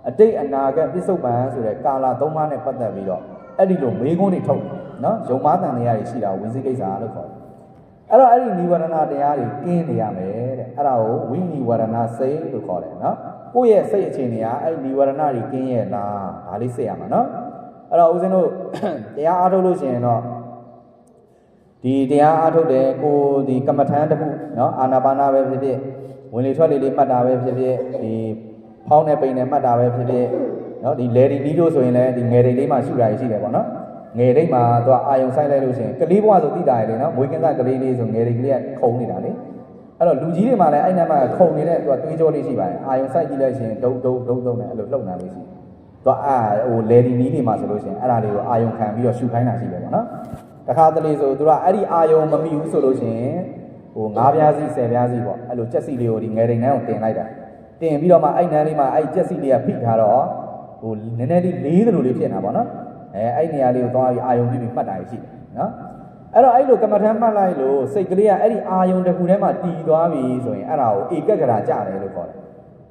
အတိတ်အနာဂတ်ပြစ္ဆုတ်ပံဆိုတဲ့ကာလ၃ပါးနဲ့ပတ်သက်ပြီးတော့အဲ့ဒီလိုမေးခွန်းတွေထုတ်နော်ယုံမတန်တရားတွေရှိတာဝိသိကိစ္စလို့ခေါ်တယ် အဲ့တော့အဲ့ဒီနိဝရဏတရားတွေကင်းနေရမယ်တဲ့အဲ့ဒါကိုဝိနိဝရဏစိတ်လို့ခေါ်တယ်နော်ကိုယ့်ရဲ့စိတ်အခြေအနေကအဲ့ဒီနိဝရဏတွေကင်းရဲ့လားဒါလေးစိတ်ရမှာနော်အဲ့တော့ဦးဇင်းတို့တရားအားထုတ်လို့ရှိရင်တော့ဒီတရားအားထုတ်တယ်ကိုဒီကမ္မထန်တစ်ခုနော်အာနာပါနာပဲဖြစ်ဖြစ်ဝင်လေထွက်လေလေးမှတ်တာပဲဖြစ်ဖြစ်ဒီဖောင်းနေပိန်နေမှတ်တာပဲဖြစ်ဖြစ်နော်ဒီလေဒီနီးတို့ဆိုရင်လည်းဒီငယ်တိတ်လေးမှရှုတာရှိတယ်ပေါ့နော်ငယ်တိတ်မှာသူကအာယုံဆိုင်လိုက်လို့ရှိရင်ကလေးဘွားဆိုသိတာရလေနော်မွေးကင်းသားကလေးလေးဆိုငယ်တိတ်ကလေးကခုံနေတာလေအဲ့တော့လူကြီးတွေမှာလည်းအဲ့နမှာခုံနေတဲ့သူကတွေးကြောလေးရှိပါတယ်အာယုံဆိုင်ကြည့်လိုက်ရှင်ဒုတ်နဲ့အဲ့လိုလှုပ်နေတာလေးရှိသူကဟိုလေဒီနီးတွေမှာဆိုလို့ရှိရင်အဲ့ဒါလေးကိုအာယုံခံပြီးတော့ရှုခိုင်းတာရှိတယ်ပေါ့နော်တခါတလေဆိုသူကအဲ့ဒီအာယုံမမိဘူးဆိုလို့ရှိရင်ဟို9ပြားစီ10ပြားစီပေါ့အဲ့လိုကြက်စီလေးကိုဒီငယ်တိတ်နှန်းကိုတင်လိုက်တာတင်ပြီးတော့မှအဲ့နန်းလေးမှာအဲ့ကြက်စီလေးကဖိထားတော့ဟိုနည်းနည်းလေးလေးသလိုလေးဖြစ်နေတာပေါ့နော်အဲ့နေရာလေးကိုသွားပြီးအာယုံပြီးမှတ်တာရှိတယ်နော်အဲ့တော့အဲ့လိုကမ္မထမ်းမှတ်လိုက်လို့စိတ်ကလေးကအဲ့ဒီအာယုံတစ်ခုထဲမှာတည်သွားပြီဆိုရင်အဲ့ဒါကိုဧကဂရကြတယ်လို့ခေါ်တယ်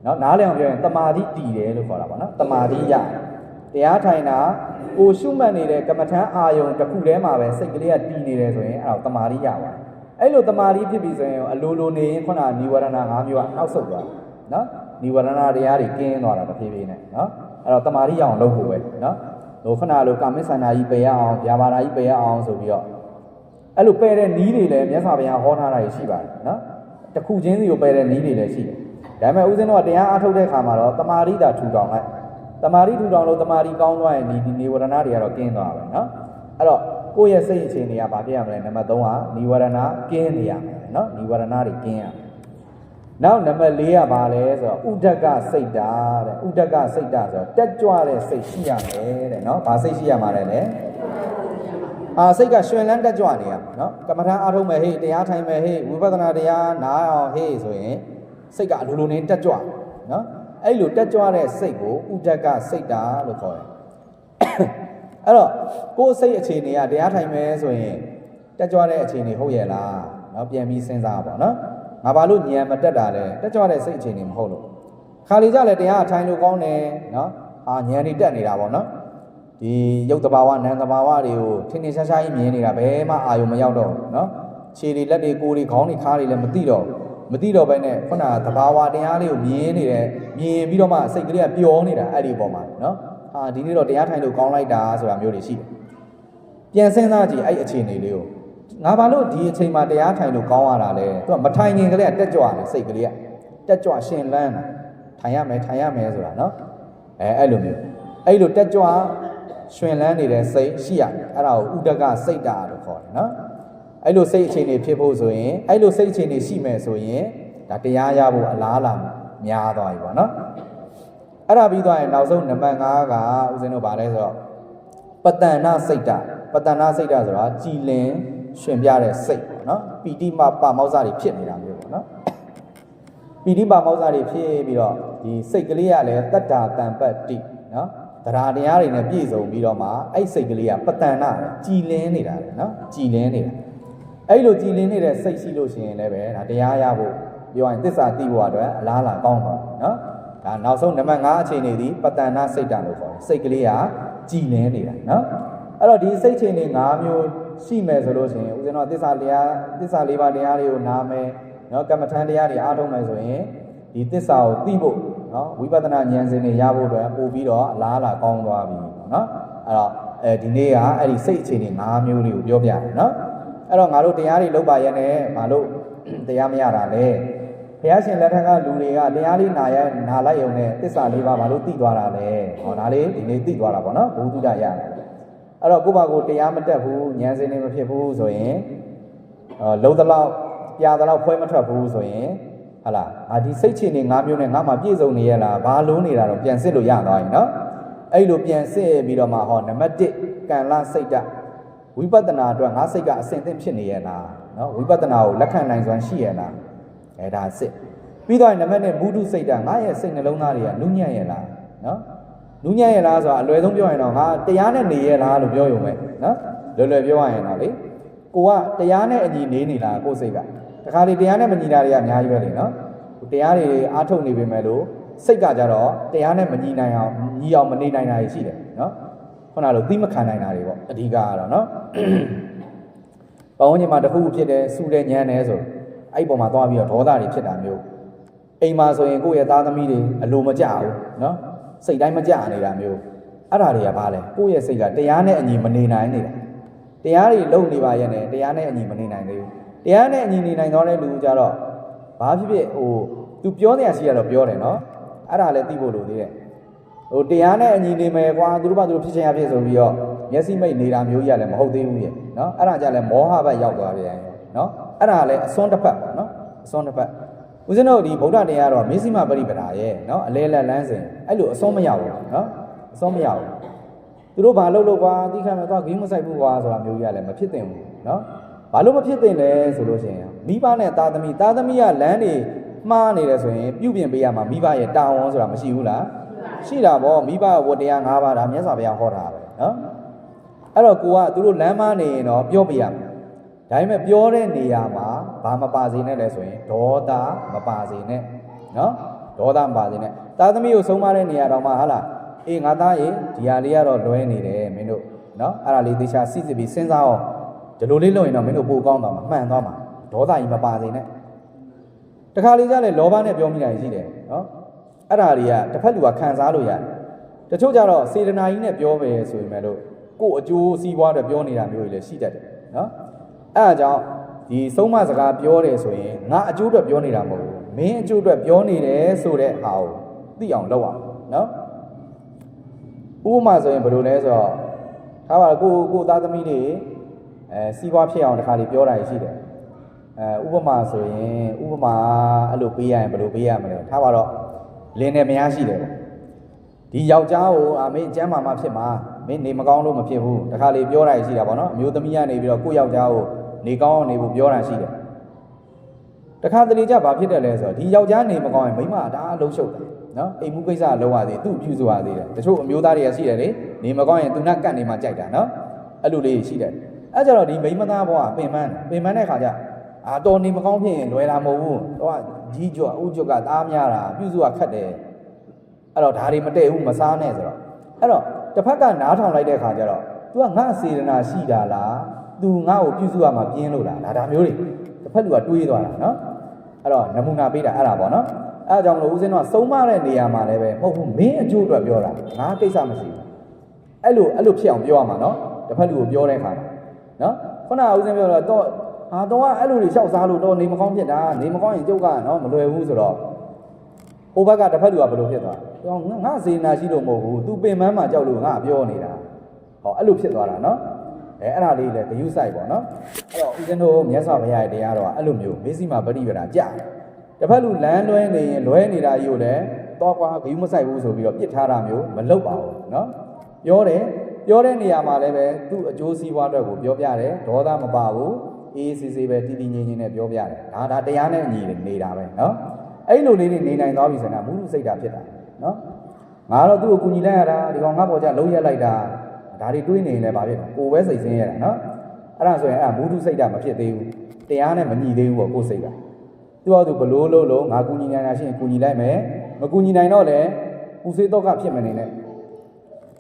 နော်နားလည်အောင်ပြောရင်တမာတိတည်တယ်လို့ခေါ်တာပေါ့နော်တမာတိရတရားထိုင်တာကိုရှုမှတ်နေတဲ့ကမ္မထမ်းအာယုံတစ်ခုထဲမှာပဲစိတ်ကလေးကတည်နေတယ်ဆိုရင်အဲ့ဒါကိုတမာတိရပါအဲ့လိုတမာတိဖြစ်ပြီဆိုရင်အလိုလိုနေရင်ခုနနိဝရဏ5မျိုးကနောက်ဆုတ်သွားနော်နိဝရဏတရားတွေကင်းသွားတာတစ်ဖြည်းဖြည်းနဲ့နော်အဲ့တော့တမာတိရအောင်လုပ်ဖို့ပဲနော်ဟိုခဏလိုကာမိဆန္ဒကြီးပယ်ရအောင်ဗျာပါဒာကြီးပယ်ရအောင်ဆိုပြီးတော့အဲ့လိုပယ်တဲ့နီးတွေလည်းမြတ်စွာဘုရားဟောထားတာရှိပါတယ်နော်တစ်ခုချင်းစီကိုပယ်တဲ့နီးတွေလည်းရှိတယ်ဒါပေမဲ့ဦးဇင်းတို့ကတရားအားထုတ်တဲ့အခါမှာတော့တမာတိတာထူထောင်လိုက်တမာတိထူထောင်လို့တမာတိကောင်းသွားရင်ဒီနိဝရဏတွေကတော့ကင်းသွားပဲနော်အဲ့တော့ကိုယ့်ရဲ့စိတ်အခြေအနေကဘာဖြစ်ရမလဲနံပါတ်3ကနိဝရဏကင်းနေရမယ်နော်နိဝရဏတွေကင်းရနောက်နံပါတ်4ကဘာလဲဆိုတော့ဥဒကစိတ်တာတဲ့ဥဒကစိတ်တာဆိုတော့တက်ကြွတဲ့စိတ်ရှိရမယ်တဲ့နော်ဘာစိတ်ရှိရမှာလဲစိတ်ကရှင်လန်းတက်ကြွနေရမှာနော်ကမ္မထာအားထုတ်မယ်ဟေ့တရားထိုင်မယ်ဟေ့ဝိပဿနာတရားနားအောင်ဟေ့ဆိုရင်စိတ်ကအလိုလိုနေတက်ကြွနော်အဲ့လိုတက်ကြွတဲ့စိတ်ကိုဥဒကစိတ်တာလို့ခေါ်တယ်အဲ့တော့ကိုယ်စိတ်အခြေအနေကတရားထိုင်မယ်ဆိုရင်တက်ကြွတဲ့အခြေအနေဟုတ်ရဲ့လားနော်ပြန်ပြီးစဉ်းစားပါနော်ငါဘာလို့ဉာဏ်မတက်တာလဲတက်ကြွတဲ့စိတ်အခြေအနေမဟုတ်လို့ခါလီကြလဲတရားထိုင်လို့ကောင်းတယ်နော်ဉာဏ်တွေတက်နေတာပေါ့နော်ဒီရုပ်တဘာဝနာမ်တဘာဝတွေကိုထင်ထင်ရှားရှားကြီးမြင်နေတာဘယ်မှအာယုံမရောက်တော့ဘူးနော်ခြေတွေလက်တွေကိုယ်တွေခေါင်းတွေခါးတွေလည်းမသိတော့ဘဲနဲ့ခုနကတဘာဝတရားလေးကိုမြင်နေတယ်မြင်ပြီးတော့မှစိတ်ကလေးကပျော်နေတာအဲ့ဒီပေါ်မှာနော်ဒီနေ့တော့တရားထိုင်လို့ကောင်းလိုက်တာဆိုတာမျိုးတွေရှိတယ်ပြန်စဉ်းစားကြည့်အဲ့အခြေအနေလေးကိုငါဘာလို့ဒီအချိန်မှာတရားထိုင်လို့ကောင်းရတာလဲသူကမထိုင်ခင်ကလေးကတက်ကြွတယ်စိတ်ကလေးကတက်ကြွရှင်လန်းထိုင်ရမယ်ဆိုတာနော်အဲ့လိုမျိုးအဲ့လိုတက်ကြွရှင်လန်းနေတဲ့စိတ်ရှိရတယ်အဲ့ဒါကိုဥဒကစိတ်တာလို့ခေါ်တယ်နော်အဲ့လိုစိတ်အခြေအနေဖြစ်ဖို့ဆိုရင်အဲ့လိုစိတ်အခြေအနေရှိမယ်ဆိုရင်ဒါတရားရဖို့အလားလာများသွားပြီပေါ့နော်အဲ့ဒါပြီးသွားရင်နောက်ဆုံးနံပါတ်5ကဦးဇင်းတို့ဗာလဲဆိုတော့ပတ္တနာစိတ်တာဆိုတာကြည်လင်ရှင်ပြတဲ့စိတ်ပေါ့နော်ပီတိမပါမောဇ္ဇတွေဖြစ်နေတာမျိုးပေါ့နော်ပီတိပါမောဇ္ဇတွေဖြစ်ပြီးတော့ဒီစိတ်ကလေးကလည်းတတ္တာတံပတ္တိနော်တရားတရားတွေနဲ့ပြည့်စုံပြီးတော့မှအဲ့စိတ်ကလေးကပတ္တနာကြည်လင်နေတာလေနော်ကြည်လင်နေတာအဲ့လိုကြည်လင်နေတဲ့စိတ်ရှိလို့ရှိရင်လည်းပဲဒါတရားရဖို့ပြောရင်သစ္စာသိဖို့အတွက်အလားအလာကောင်းပါနော်ဒါနောက်ဆုံးနံပါတ်5အခြေအနေဒီပတ္တနာစိတ်တာလို့ခေါ်တယ်စိတ်ကလေးကကြည်လင်နေတာနော်အဲ့တော့ဒီစိတ်အခြေအနေ5မျိုးရှိမယ်ဆိုလို့ရှိရင်ဦးဇင်းတော်သစ္စာ၄ပါးတရားတွေကိုနားမယ်နော်ကမ္မထမ်းတရားတွေအားထုတ်မယ်ဆိုရင်ဒီသစ္စာကိုသိဖို့နော်ဝိပဿနာဉာဏ်စဉ်တွေရဖို့အတွက်ပို့ပြီးတော့အလားအလာကောင်းသွားပြီနော်အဲ့တော့ဒီနေ့ကအဲ့ဒီစိတ်အခြေအနေ5မျိုးတွေကိုပြောပြတယ်နော်အဲ့တော့ငါတို့တရားတွေလုပ်ပါရဲ့နဲ့မလို့တရားမရတာလေဘုရားရှင်လက်ထက်ကလူတွေကတရားလေးနာလိုက်ရုံနဲ့သစ္စာ၄ပါးမလို့သိသွားတာလေဟောဒါလေးဒီနေ့သိသွားတာပေါ့နော်ဘုသူတရရတယ်အဲ့တော့ကိုယ့်ဘာကိုတရားမတက်ဘူးဉာဏ်စဉ်တွေမဖြစ်ဘူးဆိုရင်လုံးတလောက်ပြာတလောက်ဖွဲမထွက်ဘူးဆိုရင်ဟာလားဒီစိတ်ချနေ5မျိုးနဲ့ငါမှပြည့်စုံနေရလားဘာလုံးနေတာတော့ပြန်စစ်လို့ရသွားပြီနော်အဲ့လိုပြန်စစ်ပြီးတော့မှဟောနံပါတ်1ကံလစိတ်တဝိပဿနာအတွက်ငါစိတ်ကအစဉ်သင့်ဖြစ်နေရလားနော်ဝိပဿနာကိုလက်ခံနိုင်စွမ်းရှိရလားဒါစစ်ပြီးတော့နံပါတ်2ဘုဒ္ဓစိတ်တငါရဲ့စိတ်နှလုံးသားတွေကနုညံ့ရလားနော်နူးညံ့ရလားဆိုတာအလွယ်ဆုံးပြောရင်တော့ငါတရားနဲ့နေရလားလို့ပြောရုံပဲနော်လွယ်ပြောရရင်တော့လေကိုကတရားနဲ့အညီနေလားကိုယ်စိတ်ကတခါလေတရားနဲ့မညီတာတွေကအများကြီးပဲလေနော်တရားတွေအားထုတ်နေပေမဲ့လို့စိတ်ကကြတော့တရားနဲ့မညီနိုင်အောင်ညီအောင်မနေနိုင်တာရှိတယ်နော်ခုနလိုသိမခံနိုင်တာတွေပေါ့အဓိကကတော့နော် ပေါင်းချင်းမှာတစ်ခုဖြစ်တယ်စူတယ်ညံတယ်ဆိုအဲ့ပေါ်မှာသွားပြီးတော့ဒေါသတွေဖြစ်တာမျိုးအိမ်မှာဆိုရင်ကိုယ့်ရဲ့သားသမီးတွေအလိုမကျဘူးနော်စိတ်တိုင်းမကျနေတာမျိုးအဲ့ဒါတွေကဘာလဲကိုယ့်ရဲ့စိတ်ကတရားနဲ့အညီမနေနိုင်နေတာတရားတွေလုံနေပါရဲ့နဲ့တရားနဲ့အညီမနေနိုင်သေးဘူးတရားနဲ့အညီနေနိုင်တော့တဲ့လူကြတော့ဘာဖြစ်ဖြစ်သူပြောနေရရှိရတော့ပြောတယ်နော်အဲ့ဒါလည်းသိဖို့လိုသေးတယ်တရားနဲ့အညီနေမယ်ကွာသူတို့ဘာသူတို့ဖြစ်ချင်ရဖြစ်ဆိုပြီးတော့မျက်စိမိတ်နေတာမျိုးကြီးလည်းမဟုတ်သေးဘူးရဲ့နော်အဲ့ဒါကြလည်းမောဟဘက်ရောက်သွားပြန်နော်အဲ့ဒါလည်းအစွန်းတစ်ဖက်ပေါ့နော်အစွန်းတစ်ဖက်ဦးဇင်းတို့ဒီဗုဒ္ဓတရားတော့မေဇိမပရိပဒါရဲ့နော်အလဲလက်လန်းစဉ်အဲ့လိုအစွန်းမရဘူးနော်အစွန်းမရဘူးသူတို့ဘာလုပ်ကွာတိခတ်မဲ့တော့ဂိမ်းမဆိုင်ဘူးကွာဆိုတာမျိုးကြီးလည်းမဖြစ်သင့်ဘူးနော်ဘာလို့မဖြစ်သင့်လဲဆိုလို့ရှိရင်မိဘနဲ့သားသမီးကလမ်းတွေမှားနေတယ်ဆိုရင်ပြုပြင်ပေးရမှာမိဘရဲ့တာဝန်ဆိုတာမရှိဘူးလားရှိတာပေါ့မိဘဝတ္တရား၅ပါးဒါမြတ်စွာဘုရားဟောတာပဲနော်အဲ့တော့ကိုကသူတို့လမ်းမနေရင်တော့ပြောပြရမယ်ဒါပေမဲ့ပြောတဲ့နေရာမှာဘာမပါစေနဲ့လဲဆိုရင်ဒေါသမပါစေနဲ့နော်ဒေါသမပါစေနဲ့သားသမီးကိုဆုံးမတဲ့နေရာတော့မှဟာလားအေးငါသားရေဒီဟာလေးကတော့လွဲနေတယ်မင်းတို့နော်အဲ့ဒါလေးသေချာစစ်စစ်ပြီးစဉ်းစားအောင်ဒီလိုလေးလုပ်ရင်တော့မင်းတို့ပိုကောင်းသွားမှာမှန်သွားမှာဒေါသကြီးမပါစေနဲ့တခါလေးကျလည်းလောဘနဲ့ပြောမိတာရှိတယ်နော်အဲ့ဒါတွေကတစ်ဖက်လူကခံစားလို့ရတယ်တချို့ကြတော့စေတနာကြီးနဲ့ပြောပဲဆိုရင်လည်းကို့အကျိုးစီးပွားတွေပြောနေတာမျိုးတွေလည်းရှိတတ်တယ်နော်အဲ့ဒါကြောင့်ဒီဆုံးမစကားပြောတယ်ဆိုရင်ငါအကျိုးအတွက်ပြောနေတာမဟုတ်ဘူးမင်းအကျိုးအတွက်ပြောနေတယ်ဆိုတဲ့ဟာကိုသိအောင်လုပ်အောင်နော်ဥပမာဆိုရင်ဘယ်လိုလဲဆိုတော့ထားပါကိုသားသမီးတွေစီးပွားဖြစ်အောင်တခါလေးပြောတာရှိတယ်ဥပမာဆိုရင်အဲ့လိုပေးရရင်ဘယ်လိုပေးရမလဲထားပါတော့လင်းနေမရရှိတယ်ပေါ့ဒီယောက်ျားကိုမင်းကျမ်းမာမှဖြစ်မှာမင်းနေမကောင်းလို့မဖြစ်ဘူးတခါလေပြောတာရှိတာပေါ့နော်အမျိုးသမီးကနေပြီးတော့ကိုယ့်ယောက်ျားကိုနေကောင်းအောင်နေဖို့ပြောတာရှိတယ်တခါတလေကျဘာဖြစ်တယ်လဲဆိုတော့ဒီယောက်ျားနေမကောင်းရင်မိန်းမဒါအလုံးရှုပ်တယ်နော်အိမ်မှုကိစ္စလုံးဝသေးသူ့ပြုစုရသေးတယ်တချို့အမျိုးသားတွေကရှိတယ်လေနေမကောင်းရင်သူနဲ့ကတ်နေမှကြိုက်တာနော်အဲ့လိုလေးရှိတယ်အဲ့ကြတော့ဒီမိန်းမသားဘဝပင်ပန်းတဲ့ခါကျတော်နေမကောင်းဖြစ်ရင်လွယ်တာမဟုတ်ဘူးတော့ကြီးကြွဥကြွကသားများတာပြုစုရခက်တယ်အဲ့တော့ဒါတွေမတည့်ဘူးမစားနဲ့ဆိုတော့အဲ့တော့တစ်ဖက်ကနားထောင်လိုက်တဲ့ခါကျတော့ तू ကငါစေတနာရှိတာလား तू ငါ့ကိုပြုစုရမှာပြင်းလို့လားဒါမျိုးတွေတစ်ဖက်လူကတွေးသွားတာနော်အဲ့တော့နမူနာပေးတာအဲ့ဒါပေါ့နော်အဲ့ဒါကြောင့်မလို့ဦးဇင်းတို့ကစုံမတဲ့နေရာမှာလည်းပဲမဟုတ်ဘူးမင်းအကျိုးအတွက်ပြောတာငါကိစ္စမရှိဘူးအဲ့လိုဖြစ်အောင်ပြောရမှာနော်တစ်ဖက်လူကိုပြောတဲ့ခါနော်ခုနကဦးဇင်းပြောတော့တော့ကအဲ့လိုတွေလျှောက်စားလို့တော့နေမကောင်းဖြစ်တာနေမကောင်းရင်ကျုပ်ကနော်မလွယ်ဘူးဆိုတော့ဟိုဘက်ကတစ်ဖက်လူကဘယ်လိုဖြစ်သွားငါစေနာရှိလို့မဟုတ်ဘူး तू ပင်မမှာကြောက်လို့ငါပြောနေတာဟောအဲ့လိုဖြစ်သွားတာနော်အဲ့ဒါလေးလည်းဂယုစိုက်ပေါ့နော်အဲ့တော့ဦးဇင်းတို့မြတ်စွာဘုရားရဲ့တရားတော်ကအဲ့လိုမျိုးမေဇိမာပရိပဒါကြာတစ်ဖက်လူလမ်းလွဲနေရင်လွဲနေတာကြီးကိုလည်းတော့ကွာဂယုမစိုက်ဘူးဆိုပြီးတော့ပြစ်ထားတာမျိုးမလုပ်ပါဘူးနော်ပြောတဲ့နေရာမှာလည်းပဲသူ့အကျိုးစီးပွားအတွက်ကိုပြောပြတယ်ဒေါသမပါဘူးအေးအေးပဲတည်တည်ငြိမ်ငြိမ်နဲ့ပြောပြတယ်ဒါတရားနဲ့အညီနေတာပဲနော်အဲ့လိုလေးတွေနေနိုင်သွားပြီဆိုရင်မုဒုစိတ်တာဖြစ်တာနော်ငါတော့သူ့ကိုကူညီလိုက်ရတာဒီကောင်ငါပေါ်ကြလုံးရက်လိုက်တာဒါတွေတွေးနေရင်လည်းဘာဖြစ်လဲကိုယ်ပဲစိတ်ဆင်းရတာနော်အဲ့ဒါဆိုရင်မုဒုစိတ်တာမဖြစ်သေးဘူးတရားနဲ့မညီသေးဘူးပေါ့ကိုယ်စိတ်ကသူ့ဟာသူဘလို့လို့ငါကူညီနိုင်တာရှိရင်ကူညီလိုက်မယ်မကူညီနိုင်တော့လည်းပူစေးတော့ကဖြစ်မနေနဲ့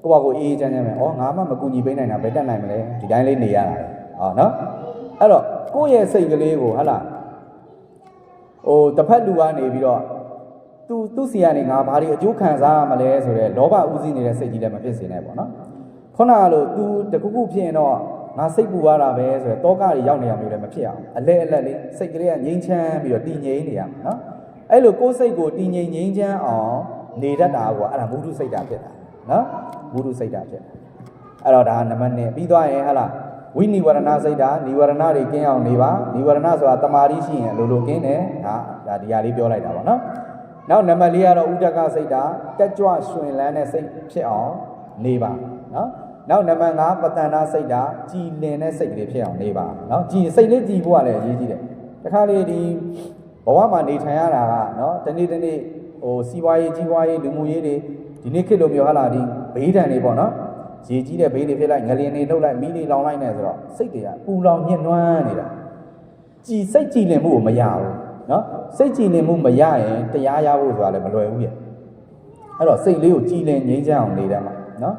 ကိုယ့်ဘာကိုအေးချမ်းမယ်ငါမှမကူညီပေးနိုင်တာဘယ်တက်နိုင်မလဲဒီတိုင်းလေးနေရတာဟောနော်အဲ့တော့ကိုယ့်ရဲ့စိတ်ကလေးကိုဟာလားတစ်ဖက်လူကနေပြီးတော့သူ့စီကနေငါဘာတွေအကျိုးခံစားရမလဲဆိုတော့လောဘဥစည်းနေတဲ့စိတ်ကြီးလည်းမဖြစ်စေနဲ့ပေါ့နော်ခုနကလို့ तू တခုခုဖြစ်ရင်တော့ငါစိတ်ပူရတာပဲဆိုတော့တောကတွေရောက်နေရမျိုးလည်းမဖြစ်အောင်အလက်လေးစိတ်ကလေးကငြိမ်းချမ်းပြီးတော့တည်ငြိမ်နေရမှာနော်အဲ့လိုကိုယ်စိတ်ကိုတည်ငြိမ်ငြိမ်းချမ်းအောင်နေတတ်တာကအဲ့ဒါမုဒုစိတ်တာဖြစ်တာနော်မုဒုစိတ်တာဖြစ်တာအဲ့တော့ဒါနံပါတ်1ပြီးသွားရင်ဟာလားဝိနိဝရဏစိတ်တာနိဝရဏတွေကင်းအောင်နေပါနိဝရဏဆိုတာတမာတိရှိရင်လိုကင်းတယ်ဒါဒီဟာလေးပြောလိုက်တာပေါ့နော်နောက်နံပါတ်4ကတော့ဥဒကစိတ်တာတက်ကြွရှင်လန်းတဲ့စိတ်ဖြစ်အောင်နေပါနော်နောက်နံပါတ်5ပတ္တနာစိတ်တာကြည်လင်တဲ့စိတ်ကလေးဖြစ်အောင်နေပါနော်ကြည်စိတ်လေးကြည်ဖို့ကလည်းအရေးကြီးတယ်တခါလေဒီဘဝမှာနေထိုင်ရတာကနော်တနေ့စီးပွားရေးကြီးပွားရေးလူမှုရေးတွေဒီနေ့ခေတ်လိုမျိုးဟာလာဒီဘေးဒဏ်တွေပေါ့နော်ရေကြီးတဲ့ဘေးတွေဖြစ်လိုက်ငလျင်တွေလှုပ်လိုက်မီးတွေလောင်လိုက်နေဆိုတော့စိတ်တွေကပူလောင်ညှဉ်းနှွမ်းနေတာစိတ်ကြည်လင်မှုကိုမရဘူးနော်စိတ်ကြည်လင်မှုမရရင်တရားရဖို့ဆိုတာလည်းမလွယ်ဘူးရဲ့အဲ့တော့စိတ်လေးကိုကြည်လင်ငြိမ်းချမ်းအောင်နေတယ်မှာနော်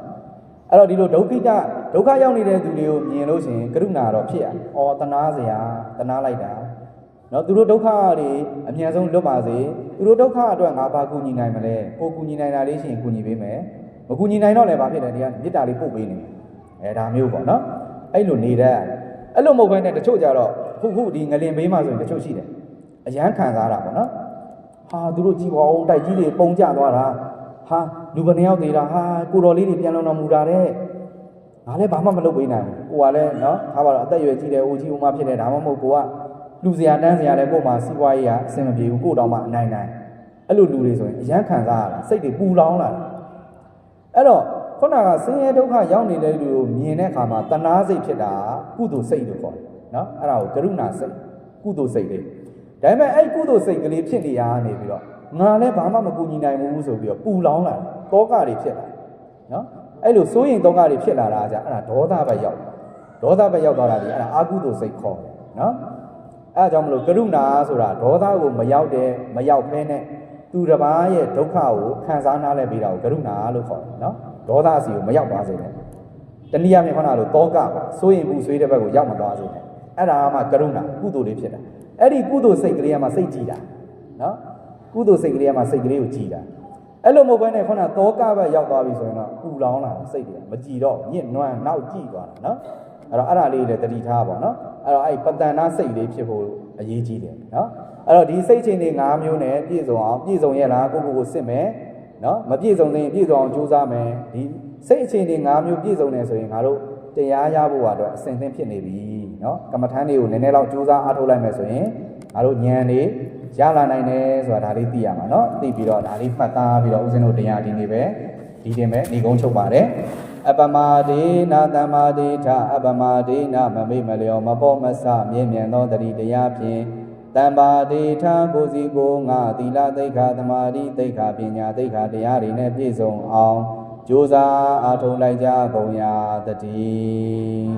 အဲ့တော့ဒီလိုဒုက္ခိတ ဒုက္ခရောက်နေတဲ့သူတွေကိုမြင်လို့ရှိရင်ကရုဏာတော့ဖြစ်ရ။အော်တနာစရာတနာလိုက်တာ။နော်သူတို့ဒုက္ခတွေအမြန်ဆုံးလွတ်ပါစေ။သူတို့ဒုက္ခအတွက်ငါဘာကူညီနိုင်မလဲ။ကိုကူညီနိုင်တာလေးရှိရင်ကူညီပေးမယ်။မကူညီနိုင်တော့လည်းဘာဖြစ်လဲဒီကမေတ္တာလေးပို့ပေးနေ။ဒါမျိုးပေါ့နော်။အဲ့လိုနေတတ်အဲ့လိုမဟုတ်ဘဲနဲ့တချို့ကြတော့ခုဒီငလင်ဘေးမှာဆိုရင်တချို့ရှိတယ်။အရန်ခံစားတာပေါ့နော်။ဟာသူတို့ကြည်ပါအောင်တိုက်ကြီးတွေပုံကျသွားတာ။ဟာလူဘယ်နှယောက်သေးတာဟာကိုတော်လေးတွေပြန်လုံတော်မူတာတဲ့ငါလည်းဘာမှမလုပ်ပေးနိုင်ဘူးကိုကလည်းနော်ထားပါတော့အသက်အရွယ်ကြီးတယ်အိုကြီးအိုမဖြစ်တယ်ဒါမှမဟုတ်ကိုကလူစရာတန်းစရာလည်းကို့မှာစီးပွားရေးကအဆင်မပြေဘူးကို့တောင်မှအနိုင်အဲ့လိုလူတွေဆိုရင်အရန်ခံစားရတာစိတ်တွေပူလောင်လာတယ်အဲ့တော့ခုနကဆင်းရဲဒုက္ခရောက်နေတဲ့လူကိုမြင်တဲ့အခါမှာတဏှာစိတ်ဖြစ်တာကုသိုလ်စိတ်လို့ခေါ်တယ်နော်အဲ့ဒါကိုကရုဏာစိတ်ကုသိုလ်စိတ်လေးဒါပေမဲ့အဲ့ကုသိုလ်စိတ်ကလေးဖြစ်နေရနေပြီးတော့ငါလည်းဘာမှမကူညီနိုင်ဘူးဆိုပြီးတော့ပူလောင်လာတောကတွေဖြစ်လာနော်အဲ့လိုစိုးရင်တောကတွေဖြစ်လာတာじゃအဲ့ဒါဒေါသဘက်ရောက်ဒေါသဘက်ရောက်သွားတာဒီအဲ့ဒါအာကုသိုလ်စိတ်ခေါ်တယ်နော်အဲ့ဒါကြောင့်မလို့ကရုဏာဆိုတာဒေါသကိုမရောက်ဖဲနဲ့သူတစ်ပါးရဲ့ဒုက္ခကိုခံစားနားလဲပြီးတာကိုကရုဏာလို့ခေါ်တယ်နော်ဒေါသစီကိုမရောက်သွားစေနဲ့တနည်းအားဖြင့်ခေါင်းလိုတောကပေါ့စိုးရင်ဘူးဆွေးတဲ့ဘက်ကိုရောက်မသွားစေနဲ့အဲ့ဒါမှကရုဏာကုသိုလ်လေးဖြစ်တာအဲ့ဒီကုသိုလ်စိတ်ကလေးကမှစိတ်ကြည်တာနော်ကုသိုလ်စိတ်ကလေးကမှစိတ်ကလေးကိုကြည်တာအဲ့လိုမဟုတ်ဘဲနဲ့ခုနတောကဘက်ရောက်သွားပြီဆိုရင်တော့ပူလောင်လာစိတ်တွေမကြည်တော့ညစ်နွမ်းနောက်ကြည်သွားတာနော်အဲ့တော့အဲ့ဒါလေးလည်းတတိထားပါနော်အဲ့တော့အဲ့ပတန်နာစိတ်လေးဖြစ်ဖို့အရေးကြီးတယ်နော်အဲ့တော့ဒီစိတ်ချင်းတွေ၅မျိုးနဲ့ပြည့်စုံအောင်ပြည့်စုံရဲ့လားကိုစစ်မယ်နော်မပြည့်စုံသေးရင်ပြည့်စုံအောင်ကြိုးစားမယ်ဒီစိတ်ချင်းတွေ၅မျိုးပြည့်စုံနေဆိုရင်ငါတို့တရားရဖို့အတွက်အစဉ်သင်ဖြစ်နေပြီနော်ကမ္မထမ်းတွေကိုနည်းနည်းလောက်ကြိုးစားအားထုတ်လိုက်မယ်ဆိုရင်ငါတို့ဉာဏ်တွေရလာနိုင်တယ်ဆိုတာဒါလေးသိရမှာနော်သိပြီးတော့ဒါလေးမှတ်သားပြီးတော့ဦးဇင်းတို့တရားဒီနေ့ပဲဒီတင်ပဲညီကုန်းချုပ်ပါတယ်အပမဒေနာတမဒေထအပမဒေနာမမိတ်မလျောမပေါ်မဆမြင့်မြတ်သောတတိတရားဖြင့်တမ္ပါဒေထကိုစီကိုငါသီလသိက္ခာသမာဓိသိက္ခာပညာသိက္ခာတရားတွေနဲ့ပြည့်စုံအောင်ကြိုးစားအားထုတ်လိုက်ကြကုန်ရာတည်း